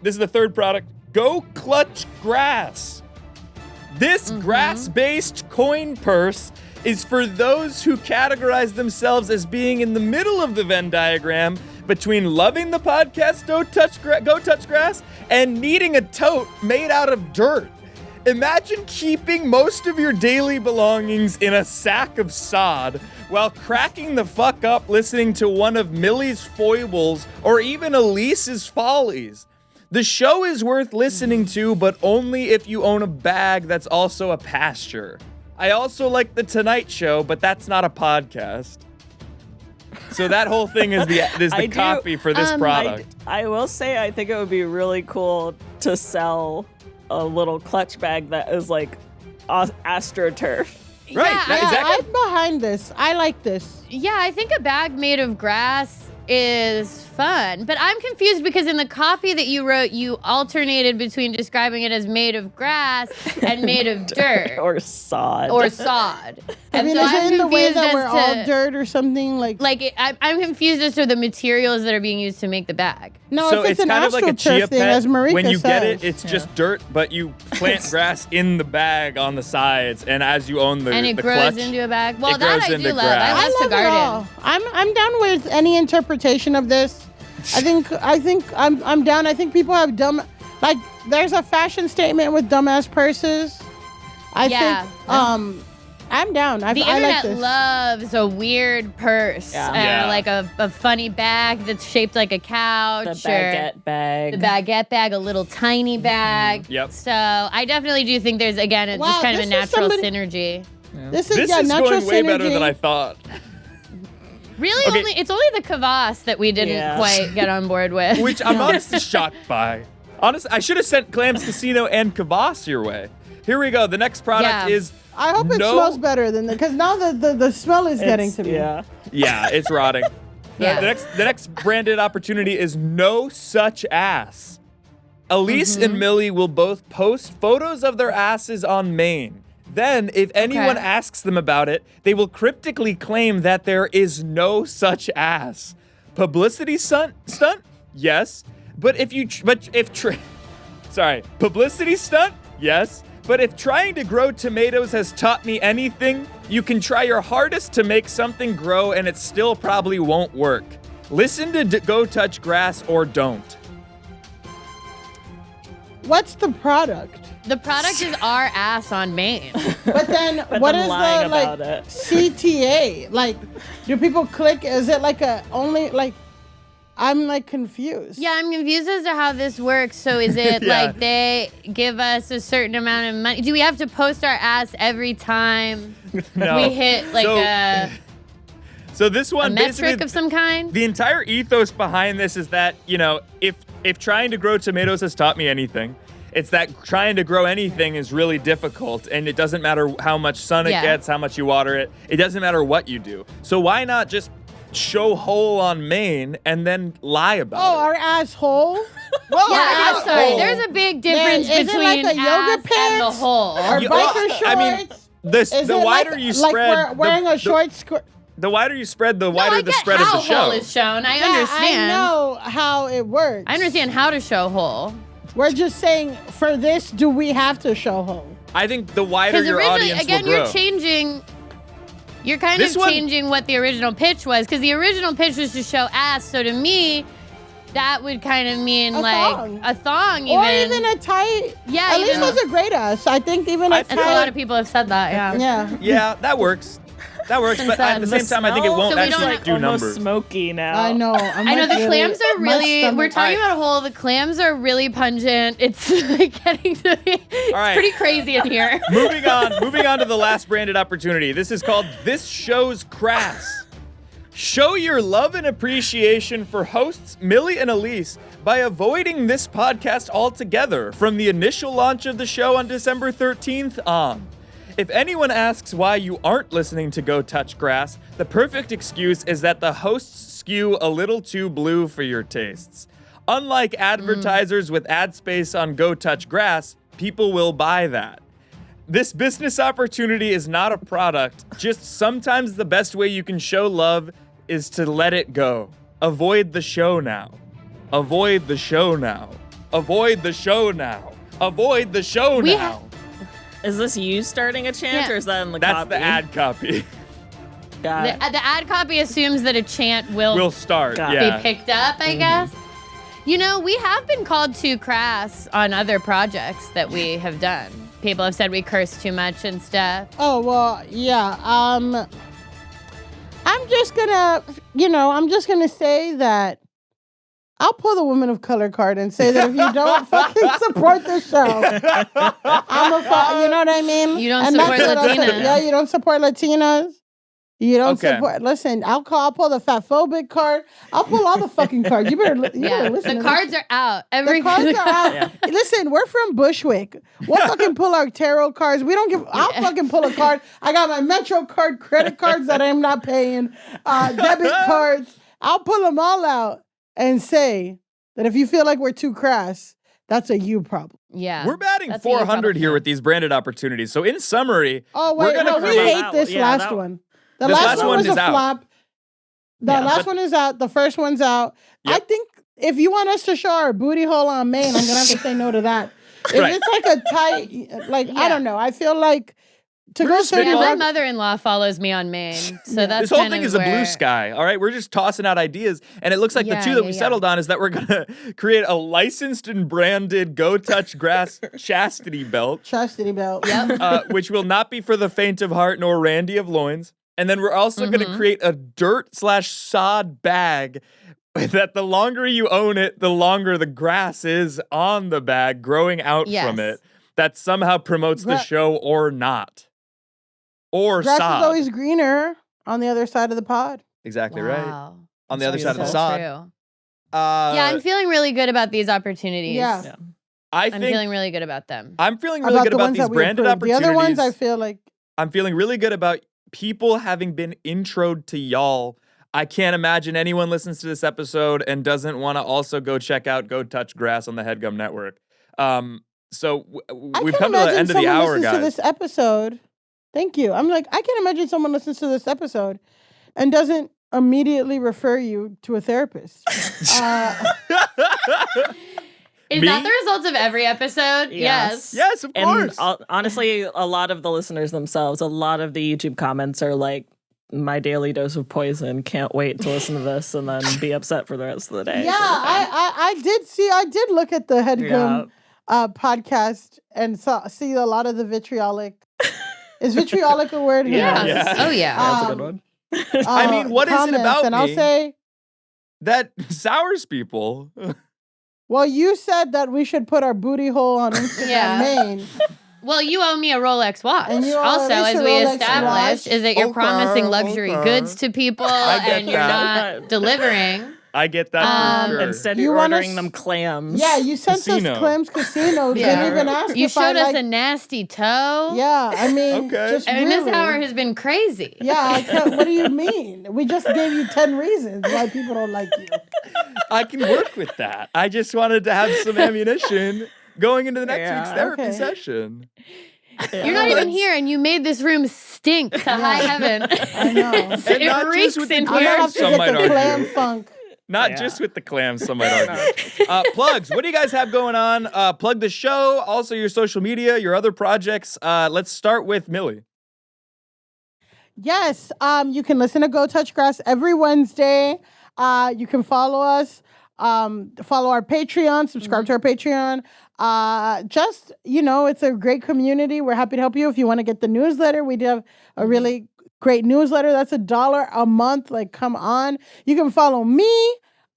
This is the third product. Go Clutch Grass. This grass-based coin purse is for those who categorize themselves as being in the middle of the Venn diagram between loving the podcast Go Touch Grass and needing a tote made out of dirt. Imagine keeping most of your daily belongings in a sack of sod while cracking the fuck up listening to one of Millie's foibles or even Alise's follies. The show is worth listening to, but only if you own a bag that's also a pasture. I also like The Tonight Show, but that's not a podcast. So that whole thing is the I do- copy for this product. I will say I think it would be really cool to sell a little clutch bag that is like AstroTurf. Right. Yeah, exactly. I'm behind this. I like this. Yeah, I think a bag made of grass is fun, but I'm confused because in the copy that you wrote, you alternated between describing it as made of grass and made of dirt or sod. or sod. I And mean, so is I'm it in the way confused that as we're all to- dirt or something like? I'm confused as to the materials that are being used to make the bag. No, So if it's an kind of like a chia astroturf thing, pet. as Marika When you says. get it, it's just dirt, but you plant grass in the bag on the sides, and as you own the And it the grows clutch, into a bag. Well, it that grows I into do love. grass. I I love to love it all. garden. I'm down with any interpretation of this. I think I'm down. I think people have dumb, like there's a fashion statement with dumbass purses. I think I'm down. The I like internet this. loves a weird purse, Yeah. Yeah. like a funny bag that's shaped like a couch. The baguette bag. The baguette bag, a little tiny bag. Yep. So I definitely do think there's, again, Wow, just kind of a this is natural somebody- synergy. This is This yeah, is natural going way better synergy. than I thought. Really, Okay. it's only the Kvass that we didn't Yeah. quite get on board with. Which I'm honestly shocked by. Honestly, I should have sent Clams Casino and Kvass your way. Here we go. The next product Yeah. is I hope it no- smells better than because now the smell is getting to me. Yeah. Yeah, it's rotting. Yeah. The next branded opportunity is no such ass. Alise and Milie will both post photos of their asses on Maine. Then, if anyone asks them about it, they will cryptically claim that there is no such ass. Publicity stunt? Yes. Publicity stunt? Yes. But if trying to grow tomatoes has taught me anything, you can try your hardest to make something grow and it still probably won't work. Listen to Go Touch Grass or don't. What's the product? The product is our ass on Maine. But then But what them is lying the like about it. CTA? Like, do people click? Is it like a only like? I'm like confused. Yeah, I'm confused as to how this works. So is it Yeah. like they give us a certain amount of money? Do we have to post our ass every time No. we hit like So this a one metric basically, of some kind? the entire ethos behind this is that, you know, if trying to grow tomatoes has taught me anything, it's that trying to grow anything is really difficult, and it doesn't matter how much sun it Yeah. gets, how much you water it. It doesn't matter what you do. So why not just show hole on Maine and then lie about Oh, it? our asshole. Well, Yeah, our I'm sorry. asshole. There's a big difference Is it between like a yoga ass and the pants? hole. Or You- biker shorts. I mean, Is the it wider like, you like spread, wearing a short skirt. the wider you spread, the No, wider I the get spread of how the show. hole is shown. I Yeah, understand. I know how it works. I understand how to show hole. We're just saying, for this, do we have to show hole? I think the wider Because your originally, audience again, will grow. you're changing. You're kind This of one- changing what the original pitch was. Because the original pitch was to show ass. So to me, that would kind of mean A like thong. a thong, Or even a tight. Yeah, At least even- has a great ass. I think even a I And feel a lot tight. of people have said that. Yeah. Yeah. Yeah, that works. That works, but at the same time, I think it won't So we don't actually have- do almost numbers. smoky now. I know. I know the clams are really. We're talking about hole. The clams are really pungent. It's like getting to be. It's right. pretty crazy in here. moving on to the last branded opportunity. This is called This Show's Crass. Show your love and appreciation for hosts Milie and Alise by avoiding this podcast altogether from the initial launch of the show on December 13th on. If anyone asks why you aren't listening to Go Touch Grass, the perfect excuse is that the hosts skew a little too blue for your tastes. Unlike advertisers with ad space on Go Touch Grass, people will buy that. This business opportunity is not a product, just sometimes the best way you can show love is to let it go. Avoid the show now. Avoid the show now. Avoid the show now. Avoid the show We now. Is this you starting a chant, Yeah. or is that in the That's copy? the ad copy. Got it. The ad copy assumes that a chant will We'll start. Got it. Yeah. be picked up, I guess. You know, we have been called too crass on other projects that we have done. People have said we curse too much and stuff. Oh, well, yeah. I'm just gonna say that I'll pull the woman of color card and say that if you don't fucking support the show, you know what I mean? You don't And support that's what I'll say. Latinas. Yeah, you don't support Latinas. You don't Okay. support. Listen, I'll pull the fatphobic card. I'll pull all the fucking cards. You better listen. The to cards are out. The cards are out. Yeah. Listen, we're from Bushwick. We'll fucking pull our tarot cards. We don't give. I'll fucking pull a card. I got my Metro card, credit cards that I'm not paying, debit cards. I'll pull them all out and say that if you feel like we're too crass, that's a you problem. Yeah. We're batting That's a you 400 here problem. with these branded opportunities. So in summary, Oh we're wait, gonna no, we create- hate this Yeah, last that- one. The This last last one one was is a out. flop. The Yeah, last one is out. The first one's out. Yep. I think if you want us to show our booty hole on Maine, I'm gonna have to say no to that. If Right. it's like a tight, like I Yeah. don't know. I feel like to We're go just through spitballing. Yeah, my the mother-in-law follows me on Maine, so that's this whole kind thing of is a blue where- sky. All right, we're just tossing out ideas, and it looks like the Yeah, two that we yeah. settled on is that we're gonna create a licensed and branded Go Touch Grass chastity belt, chastity belt. Yep. which will not be for the faint of heart nor randy of loins. And then we're also going to Mhm. create a dirt/sod bag that the longer you own it, the longer the grass is on the bag growing out from Yes. it. That somehow promotes the Gra- show or not. Or Grass sod. is always greener on the other side of the pod. Exactly right. Wow. On the other That's side of the beautiful. sod. True. Uh, Yeah, I'm feeling really good about these opportunities. Yeah. Yeah. I'm I'm feeling really good about them. feeling really good the about ones these that we branded approved. The opportunities. other ones, I feel like I'm feeling really good about people having been introed to y'all. I can't imagine anyone listens to this episode and doesn't want to also go check out Go Touch Grass on the Headgum Network. So I we've can come to the imagine end of the someone hour, listens guys. to this episode. Thank you. I'm like, I can imagine someone listens to this episode and doesn't immediately refer you to a therapist. Is Me? that the result of every episode? Yes. Yes, of And course. honestly, a lot of the listeners themselves, a lot of the YouTube comments are like, my daily dose of poison. Can't wait to listen to this and then be upset for the rest of the day. Yeah, sort of thing. I did look at the Headgum podcast and see a lot of the vitriolic. Is vitriolic a word? Who Yeah. knows? Yeah. Oh yeah. That's a Um, good one. I mean, what is it comments, about and I'll me? say, That sours people. well, you said that we should put our booty hole on Instagram Yeah. Maine. Well, you owe me a Rolex watch. And you owe Also, Alise as a we Rolex established, watch. is that you're Okay, promising luxury okay. goods to people I get and you're that. not delivering. I get that for sure. Instead, You you're want ordering us- them clams. Yeah, you sent Casino. us Clams Casino. Yeah. Didn't even ask You if I showed us like, a nasty toe. Yeah, I mean, Okay. just And really. this hour has been crazy. Yeah, I can't, what do you mean? We just gave you 10 reasons why people don't like you. I can work with that. I just wanted to have some ammunition going into the next Yeah. week's therapy Okay. session. You're not even here, and you made this room stink to high heaven. I know. And It not just reeks with the in I'm gonna here. have to Some get might the argue. clam funk. Not Yeah. just with the clams, some might argue. Plugs, what do you guys have going on? Plug the show, also your social media, your other projects. Let's start with Milie. Yes, you can listen to Go Touch Grass every Wednesday. You can follow us, follow our Patreon, subscribe to our Patreon. Just, it's a great community. We're happy to help you. If you want to get the newsletter, we do have a really great newsletter. That's $1 a month. Like, come on. You can follow me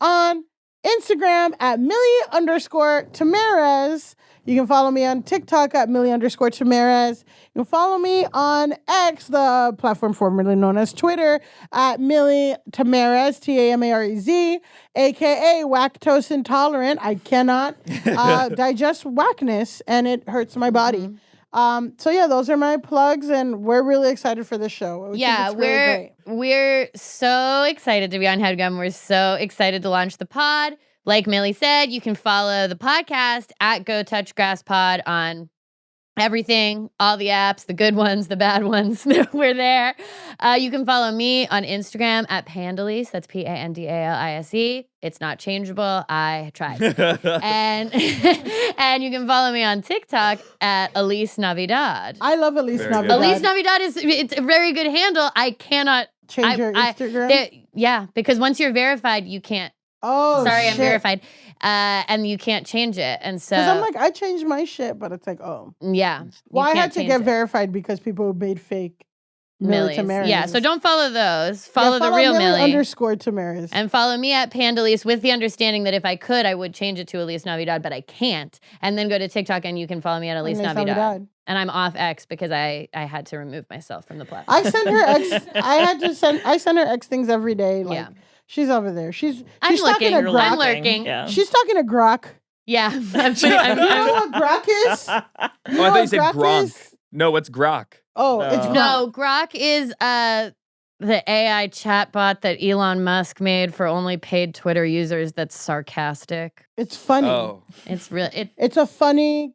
on Instagram at Milie_Tamarez. You can follow me on TikTok at Milie_Tamarez. You can follow me on X, the platform formerly known as Twitter, at Milie Tamarez, Tamarez, aka Lactose Intolerant. I cannot digest whackness, and it hurts my body. So yeah, those are my plugs, and we're really excited for this show. We think Yeah, it's really great. we're so excited to be on Headgum. We're so excited to launch the pod. Like Milie said, you can follow the podcast at Go Touch Grass Pod on everything, all the apps, the good ones, the bad ones. We're there. You can follow me on Instagram at Pandalise. That's Pandalise. It's not changeable. I tried. and and you can follow me on TikTok at Alise Navidad. I love Alise Very good. Navidad. Elise Navidad it's a very good handle. I cannot Change your I- Instagram. yeah, because once you're verified, you can't. Oh, Sorry, I'm shit. verified, and you can't change it. And so, Because I'm like, I changed my shit, but it's like, oh. yeah. Well, you I had can't to change get it. verified because people made fake Millie's. Tamarez. Yeah, so don't follow those. Follow the real Milie. _Tamarez. And follow me at Pandalise with the understanding that if I could, I would change it to Alise Navidad, but I can't. And then go to TikTok and you can follow me at Alise Navidad. And I'm off X because I had to remove myself from the platform. I send her X. I send her X things every day. Like, Yeah. She's over there. She's I'm talking to lurking. Grok. I'm lurking. Yeah. She's talking to Grok. Yeah. You know what Grok is? Oh, I thought you said Gronk. Is? No, what's Grok? Oh, it's Grok. No, Grok is the AI chatbot that Elon Musk made for only paid Twitter users that's sarcastic. It's funny. Oh. It's real. It's a funny,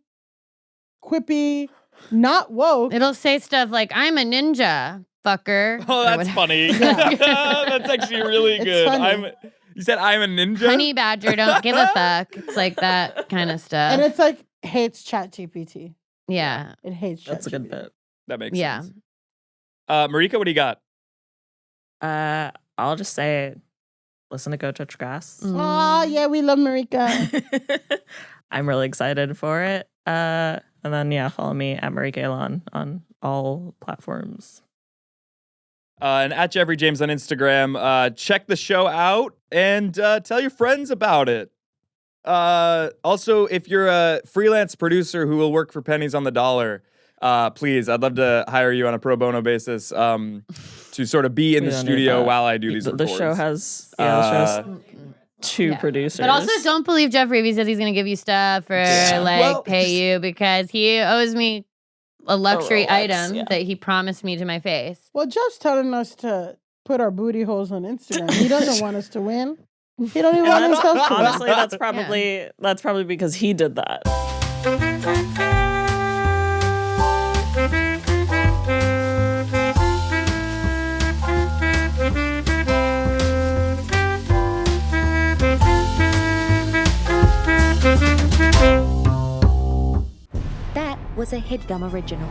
quippy, not woke. It'll say stuff like, I'm a ninja, fucker. Oh, or that's whatever. funny. Yeah. That's actually really It's good. funny. You said I'm a ninja? Honey badger, don't give a fuck. It's like that kind of stuff. And it's like, hates ChatGPT. Yeah. It hates ChatGPT. That's a good bit. That makes Yeah. sense. Marika, what do you got? I'll just say, listen to Go Touch Grass. Oh, yeah, we love Marika. I'm really excited for it. And then, yeah, follow me at Marika Elon on all platforms. And at Jeffrey James on Instagram. Check the show out and tell your friends about it. Also, if you're a freelance producer who will work for pennies on the dollar, please, I'd love to hire you on a pro bono basis to sort of be in the studio while I do these The records. show has, the show has two producers. But also, don't believe Jeffrey if he says he's going to give you stuff or pay you because he owes me a luxury Rolex, item that he promised me to my face. Well, Jeff's telling us to put our booty holes on Instagram. He doesn't want us to win. He don't even want himself to win. Honestly, that's probably because he did that. That was a Headgum original.